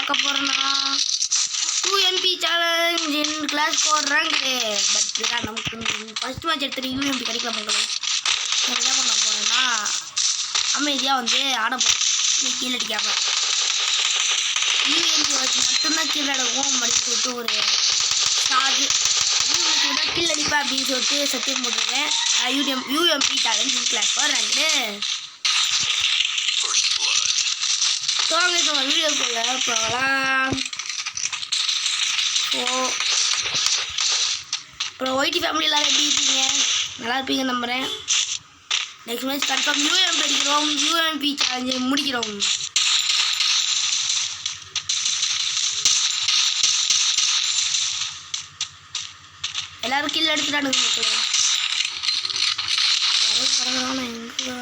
பார்க்க போகிறோன்னா UMP challenge in class code rank. But இதான் நமக்கு ஃபஸ்ட் மேட்ச் எடுத்துகிட்டு யூஎம்பி கிடைக்கல மக்களே. என்ன பண்ண போகிறேன்னா அமைதியாக வந்து ஆட போகிறோம். கீழே அடிக்காம யூஎம்பி வச்சு மட்டும்தான் கீழே அடக்கும் மடிச்சு விட்டு ஒரு சார்ஜ் யூஎம்பி விட கீழே அடிப்பேன் அப்படின்னு சொல்லிட்டு சத்தியம் போட்டுருக்கேன். UMP challenge in class code rank. நம்ம வீடியோக்குள்ள போகலாம். அப்புறம் ஒய்டி ஃபேமிலி எல்லாரும் எப்படி இருக்கீங்க? நல்லா இருப்பீங்க நம்புகிறேன். நெக்ஸ்ட் மேட்ச் கன்ஃபார்ம் யூஎம்பி அடிக்கிறோம். யூஎம்பி சேலஞ்சை முடிக்கிறோம். எல்லாரும் கீழே எடுத்துட்டானுங்க மக்களே. யாரும் எங்கே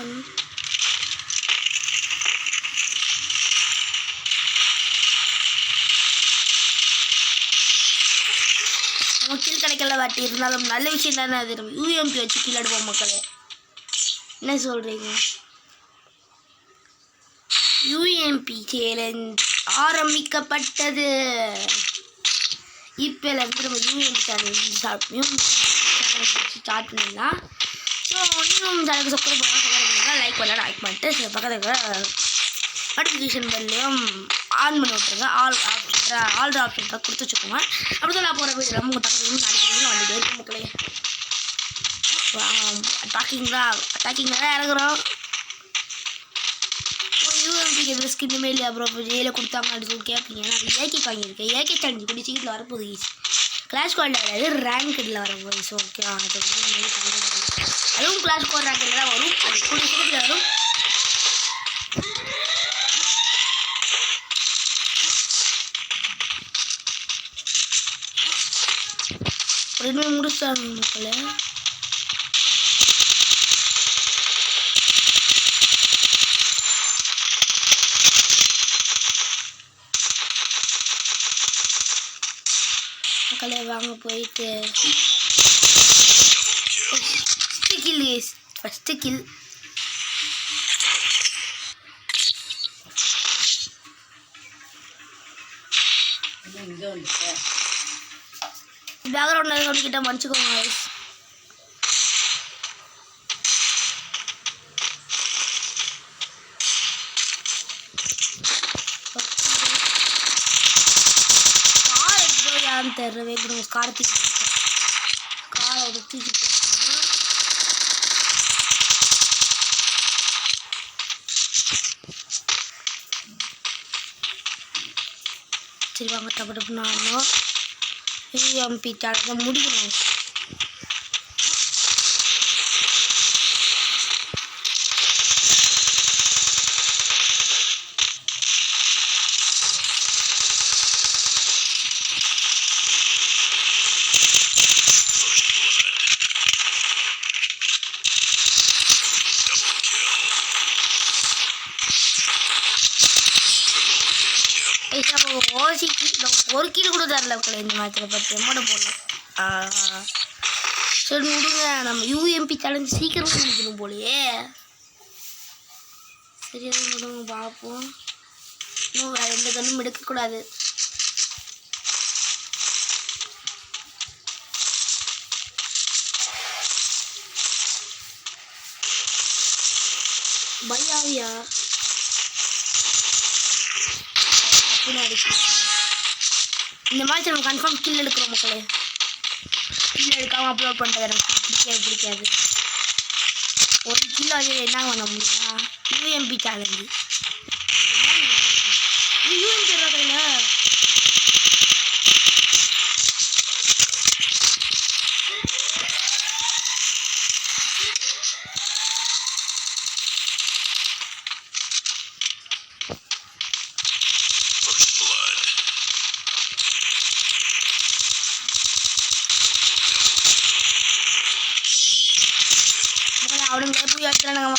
நம்ம கீழ் கிடைக்கல வாட்டி இருந்தாலும் நல்ல விஷயம் தானே அது. நம்ம யூஎம்பி வச்சு கீழே எடுப்போம் மக்களே. என்ன சொல்கிறீங்க? யூஎம்பி சேலஞ்ச் ஆரம்பிக்கப்பட்டது. இப்போலேருந்து நம்ம யூஎம்பி சேலஞ்ச் ஸ்டார்ட் பண்ணிடலாம். ஸோ இன்னும் சேனலுக்கு சப்ஸ்கிரைப் பண்ணுங்கள், லைக் பண்ணிட்டு பக்கத்தில் நோட்டிஃபிகேஷன் பெல்லையும் ஆன் பண்ணி விட்ருங்க. ஆல் ஆப்ஷன் கொடுத்து வச்சுக்கோங்க. அப்படி தான் நான் போகிற வீடியோ உங்கள் பக்கத்துல நாளைக்கு வந்துட்டு இருக்கும் மக்களே. அட்டாக்கிங்கில் தான் இறங்குறோம். யூஎம்பிக்கு எதுவும் ஸ்கின்னுமே இல்லையா ப்ரோ ஜெயிலில் கொடுத்தாங்க அப்படின்னு சொல்லி கேட்பீங்க. நான் ஏகே வாங்கியிருக்கேன். ஏகே சேலஞ்சு கூட சீக்கிரம் வரப்போகுது. கிளாஸ் ஸ்குவாடில் வராது, ரேங்க்டில் வரப்போகுது. ஸோ ஓகே அதுவும் கிளாஸ் ஸ்குவாட் ரேங்க்கில் தான் வரும். அது கூட சீக்கிரத்தில் வரும். ரெண்டுமே முடிச்சாங்க மக்களே. மக்களே வாங்க போயிட்டு ஃபஸ்ட்டு கில் பேக்ரவுண்ட் நோட்டிக்கிட்ட மன்னிச்சுக்கோங்க guys. கார் எடுத்து யாருன்னு தெரியல. வேணும் கார் தூக்கி காரோட தூக்கி போட்டோம்னா சரி வாங்க டப்பு டப்புன்னு ஆடணும். யூஎம்பி சேலஞ்சை முடிக்கணும். ஒரு கீழே கூட தரல இந்த மேட்சில் பற்றி எம்மோட போடணும். சரி விடுங்க, நம்ம யூஎம்பி சேலஞ்ச் சீக்கிரம் முடிக்கணும் போலையே. சரி அது விடுங்க பார்ப்போம். இன்னும் வேறு எந்த கண்ணும் எடுக்கக்கூடாது. பையாவியா இந்த மாதிரி நம்ம கன்ஃபார்ம் கில் எடுக்கிறோம் மக்களே. கில் எடுக்காமல் அப்லோட் பண்ணுறது எனக்கு பிடிக்காது. ஒரு கில் அது என்ன பண்ண முடியுமா? யூஎம்பி சேலஞ்சு யூஎம்பி கையில் அவனுங்க போய் எடுத்துறானுங்க.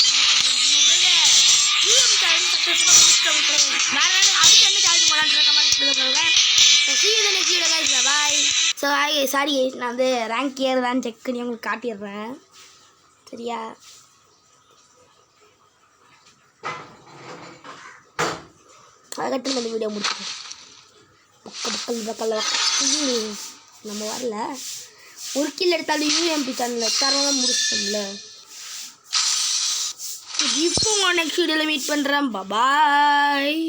சாரி நான் வந்து ரேங்க் ஏறுதான்னு செக் பண்ணி உங்களுக்கு காட்டிடுறேன். சரியா? அதுக்கட்டும் இந்த வீடியோ முடிச்சுக்கேன். பக்கல் நம்ம வரல. ஒரு கில் எடுத்தாலும் யூஎம்பி சேனலில் தரலாம் முடிச்சிட்டோம்ல. இப்போ நெக்ஸ்ட் வீடியோவில் மீட் பண்ணுறேன். பாய்.